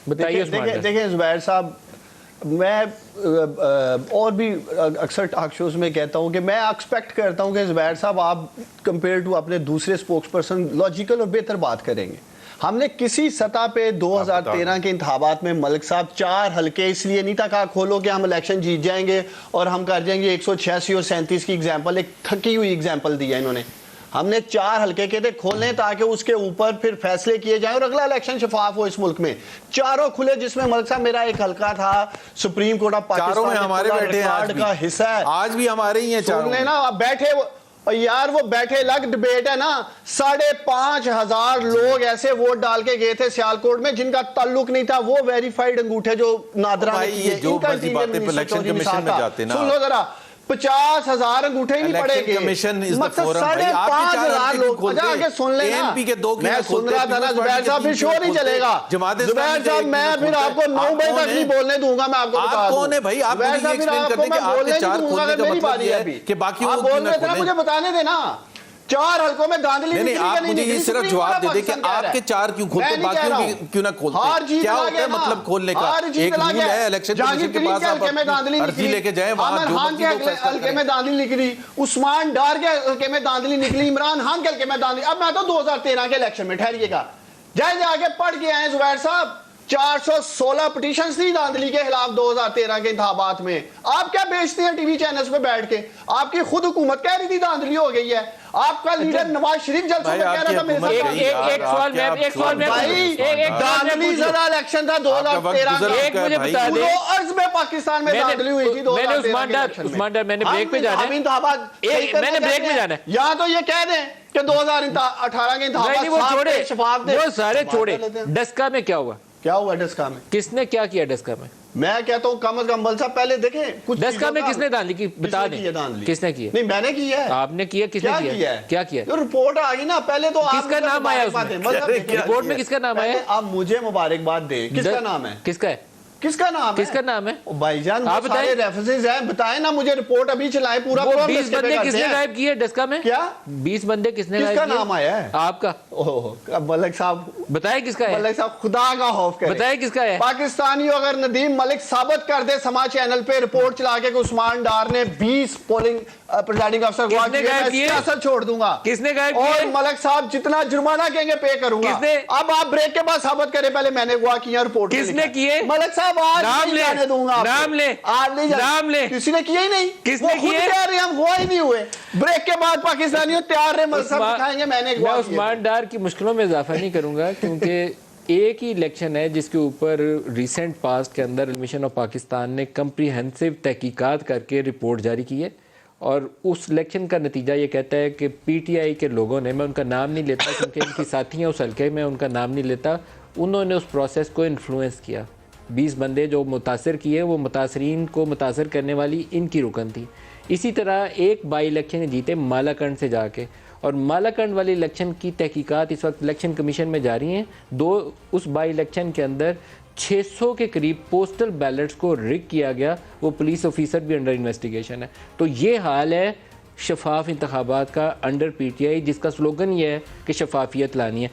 बताइए। देखिए जुबैर साहब, मैं और भी अक्सर टॉक शोज में कहता हूं कि मैं एक्सपेक्ट करता हूं कि जुबैर साहब आप कंपेयर टू अपने दूसरे स्पोक्स पर्सन लॉजिकल और बेहतर बात करेंगे। हमने किसी सतह पे 2013 के इंतखाबात में मलिक साहब 4 हल्के इसलिए नहीं था कहा खोलो कि हम इलेक्शन जीत जाएंगे और हम कर जाएंगे 186 और 37 की एग्जाम्पल, एक थकी हुई एग्जाम्पल दी है इन्होंने। हमने 4 हल्के के थे खोलने ताकि उसके ऊपर फिर फैसले किए जाएं और अगला इलेक्शन शफाफ हो इस मुल्क में। चारों खुले, जिसमें मलिक साहब मेरा एक हल्का था सुप्रीम कोर्ट ऑफ पाकिस्तान में हमारे बैठे का हिस्सा है, आज भी हमारे ही हैं चारों। सुन लेना बैठे और यार वो बैठे अलग डिबेट है ना। 5,500 लोग ऐसे वोट डाल के गए थे सियालकोट में जिनका ताल्लुक नहीं था, वो वेरीफाइड अंगूठे जो नादरा ने किए, इनका इलेक्शन कमेशन में जाते ना। सुन लो जरा, 50,000 अंगूठे ही नहीं पड़ेंगे। मतलब 5,500 लोग। अच्छा आगे सुन लेना, मैं सुन रहा था ना जुबैर साहब, फिर शोर ही चलेगा। जुबैर साहब मैं फिर आपको 9 बजे तक नहीं बोलने दूंगा, मैं आपको बता दूं। कौन है भाई? आप जुबैर साहब फिर आपको मैं बोलने नहीं दूंगा, मेरी बारी है अभी। कि बाकी आप बोल रहे थे ना, मुझे बताने देना। 4 हल्कों में धांधली नहीं, आप मुझे ये सिर्फ जवाब दे दे कि आपके 4 क्यों खोलते, बाकियों की क्यों ना खोलते? क्या होता है मतलब खोलने का? एक रूल है इलेक्शन कमीशन के पास, आप अर्जी लेके जाएं, वहां जो मर्जी लोग फैसला हल्के में धांधली निकली, उस्मान डार के हल्के में धांधली निकली, इमरान खान के हल्के में धांधली। अब मैं तो 2013 के इलेक्शन में, ठहरिएगा, जाए आगे पढ़ के आए जुबैर साहब। 416 पिटीशन थी धांधली के खिलाफ 2013 के इंतखाबात में। आप क्या बेचते हैं टीवी चैनल्स पे बैठ के? आपकी खुद हुकूमत कह रही थी धांधली हो गई है। आपका लीडर नवाज शरीफ जलसों में कह रहा था मेरे साथ। एक सवाल धांधली ज़दा इलेक्शन था 2013 में। एक मुझे बता दें, अर्ज में पाकिस्तान में धांधली हुई थी 2013 के उस्मान डार, मैंने ब्रेक पे जाना है, मैंने ब्रेक पे जाना है। या तो ये कह दें कि 2018 के इंतखाबात वो सारे छोड़े। डस्का में क्या हुआ? क्या हुआ डस्का में? किसने क्या किया डस्का में? मैं कहता हूँ कम से कम मल साहब पहले देखें कुछ डस्का में किसने धांधली की, बता दें किसने किया? नहीं मैंने किया है। आपने किया? किसने किया? क्या किया? जो रिपोर्ट आ गई ना, पहले तो किसका नाम आया उसमें? रिपोर्ट में किसका नाम आया? आप मुझे मुबारकबाद दें, किसका नाम है? किसका है? किसका नाम है? किसका नाम है? भाईजान आप सारे रेफरेंसेस हैं, बताएं ना मुझे। रिपोर्ट अभी चलाएं पूरा। 20 बंदे किसने गायब किए डस्का में? क्या 20 बंदे किसने गायब किए? किसका नाम आया है? आपका। ओह मलिक साहब बताए किसका है? मलिक साहब खुदा का खौफ करें, बताए किसका है? पाकिस्तानी अगर नदीम मलिक साबित कर दे समाज चैनल पे रिपोर्ट चला के उस्मान डार ने 20 पोलिंग प्रिजाइडिंग अफसर को असर छोड़ दूंगा। किसने गायब किए? और किए? मलिक साहब जितना जुर्माना कहेंगे पे करूंगा। किसने? अब आप ब्रेक के बाद साबित करें, पहले मैंने गुआ किया रिपोर्ट। किसने किए? मलिक साहब आज नाम ले, दूंगा, नाम ले, आज नहीं नाम ले। किसी ने किया ही नहीं। किसने किए? हम हुआ ही नहीं हुए। ब्रेक के बाद पाकिस्तानियों तैयार रहे, मलिक साहब दिखाएंगे मैंने मैं उस्मान डार की मुश्किलों में इजाफा नहीं करूंगा क्योंकि एक ही इलेक्शन है जिसके ऊपर रिसेंट पास्ट के अंदर कमीशन ऑफ पाकिस्तान ने कंप्रीहेंसिव तहकीकात करके रिपोर्ट जारी की है और उस इलेक्शन का नतीजा ये कहता है कि पीटीआई के लोगों ने, मैं उनका नाम नहीं लेता क्योंकि इनकी साथी हैं उस हल्के में, उनका नाम नहीं लेता, उन्होंने उस प्रोसेस को इन्फ्लुएंस किया। 20 बंदे जो मुतासर किए, वो मुतासरीन को मुतासर करने वाली इनकी रुकन थी। इसी तरह एक बाई इलेक्शन जीते मालाकंड से जाके, और मालाकंड वाली इलेक्शन की तहकीकात इस वक्त इलेक्शन कमीशन में जारी हैं। उस बाई इलेक्शन के अंदर 600 के करीब पोस्टल बैलेट्स को रिग किया गया, वो पुलिस ऑफिसर भी अंडर इन्वेस्टिगेशन है। तो ये हाल है शफाफ इंतखाबात का अंडर पीटीआई, जिसका स्लोगन ये है कि शफाफियत लानी है।